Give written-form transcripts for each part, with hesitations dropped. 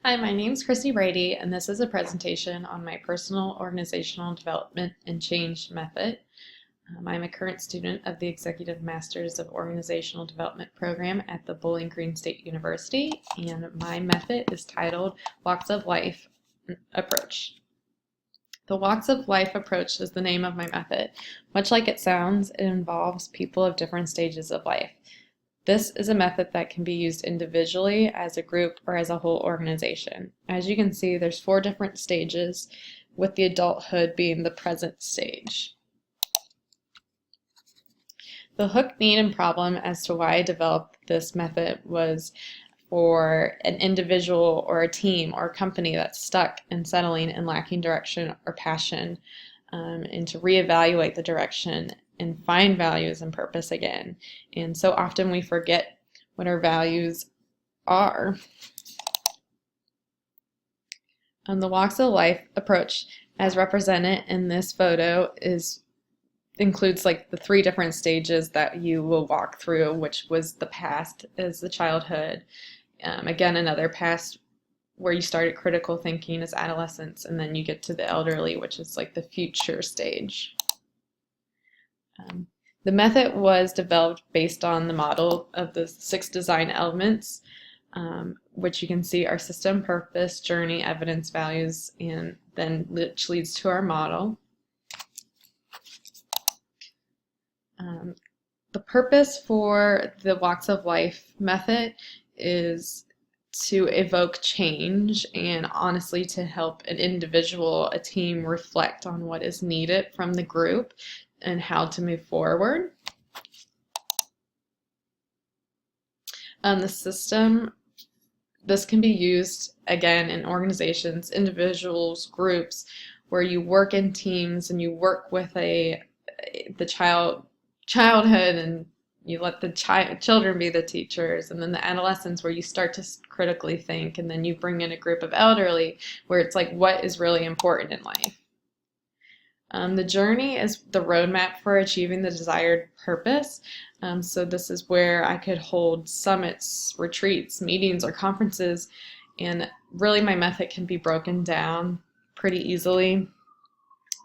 Hi, my name is Christy Brady, and this is a presentation on my personal organizational development and change method. I'm a current student of the Executive Masters of Organizational Development program at the Bowling Green State University, and my method is titled Walks of Life Approach. The Walks of Life approach is the name of my method. Much like it sounds, it involves people of different stages of life. This is a method that can be used individually, as a group, or as a whole organization. As you can see, there's 4 different stages, with the adulthood being the present stage. The hook, need, and problem as to why I developed this method was for an individual or a team or a company that's stuck and settling and lacking direction or passion, and to reevaluate the direction and find values and purpose again. And so often we forget what our values are. The Walks of Life approach, as represented in this photo, includes like the 3 different stages that you will walk through, which was the past is the childhood, again another past where you started critical thinking as adolescence, and then you get to the elderly, which is like the future stage. The method was developed based on the model of the 6 design elements, which you can see are system, purpose, journey, evidence, values, and then which leads to our model. The purpose for the Walks of Life method is to evoke change and honestly to help an individual, a team reflect on what is needed from the group and how to move forward. The system, this can be used again in organizations, individuals, groups, where you work in teams and you work with the childhood, and you let the children be the teachers, and then the adolescents where you start to critically think, and then you bring in a group of elderly where it's like what is really important in life. The journey is the roadmap for achieving the desired purpose. So this is where I could hold summits, retreats, meetings, or conferences, and really my method can be broken down pretty easily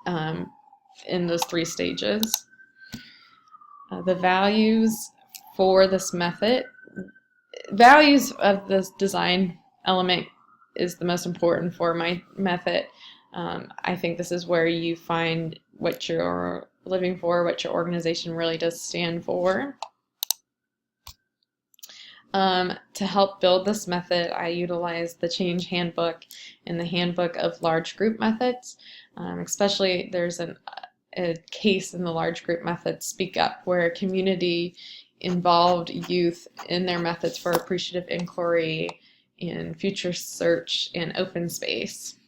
in those 3 stages. The values for this method, values of this design element is the most important for my method. I think this is where you find what you're living for, what your organization really does stand for. To help build this method, I utilize the Change Handbook and the Handbook of Large Group Methods. Especially there's a case in the large group method, Speak Up, where community involved youth in their methods for appreciative inquiry and future search and open space.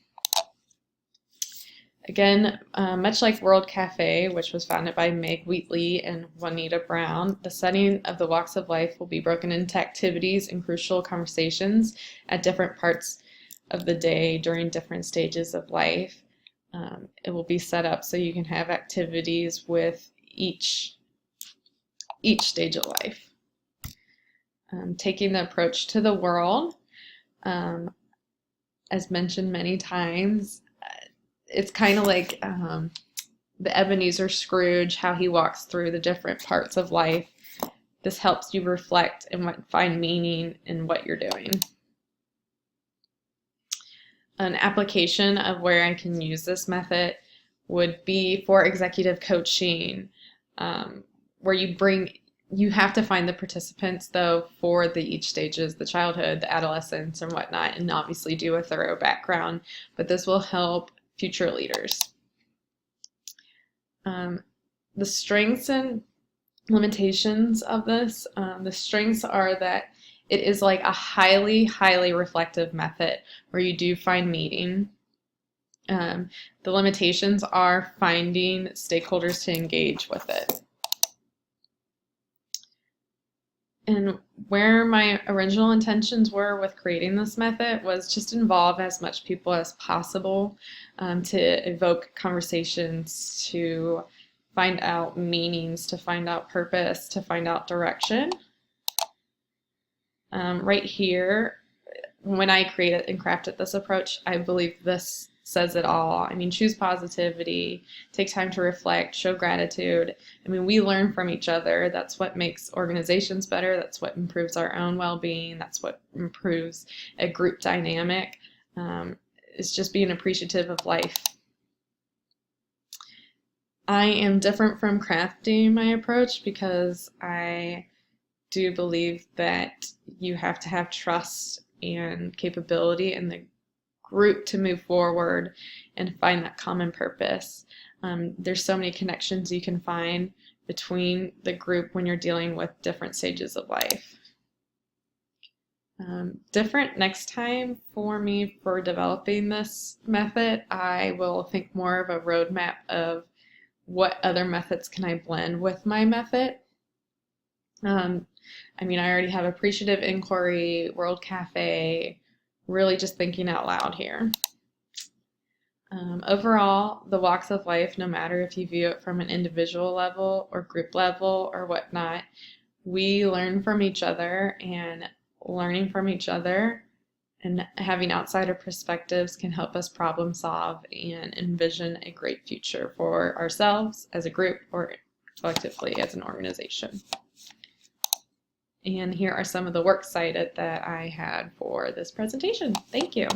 Again, much like World Cafe, which was founded by Meg Wheatley and Juanita Brown, the setting of the Walks of Life will be broken into activities and crucial conversations at different parts of the day during different stages of life. It will be set up so you can have activities with each stage of life. Taking the approach to the world, as mentioned many times, it's kind of like the Ebenezer Scrooge, how he walks through the different parts of life. This helps you reflect and find meaning in what you're doing. An application of where I can use this method would be for executive coaching, where you have to find the participants though for each stages, the childhood, the adolescence, and whatnot, and obviously do a thorough background, but this will help future leaders. The strengths and limitations of this, the strengths are that it is like a highly reflective method where you do find meaning. The limitations are finding stakeholders to engage with it. And where my original intentions were with creating this method was just involve as much people as possible, to evoke conversations, to find out meanings, to find out purpose, to find out direction. Right here, when I created and crafted this approach, I believe this says it all. I mean, choose positivity, take time to reflect, show gratitude. I mean, we learn from each other. That's what makes organizations better. That's what improves our own well-being. That's what improves a group dynamic. It's just being appreciative of life. I am different from crafting my approach because I do believe that you have to have trust and capability in the group to move forward and find that common purpose. There's so many connections you can find between the group when you're dealing with different stages of life. Different next time for me for developing this method, I will think more of a roadmap of what other methods can I blend with my method. I mean, I already have appreciative inquiry, World Cafe, really just thinking out loud here. Overall, the walks of life, no matter if you view it from an individual level or group level or whatnot, we learn from each other, and learning from each other and having outsider perspectives can help us problem solve and envision a great future for ourselves as a group or collectively as an organization. And here are some of the works cited that I had for this presentation. Thank you.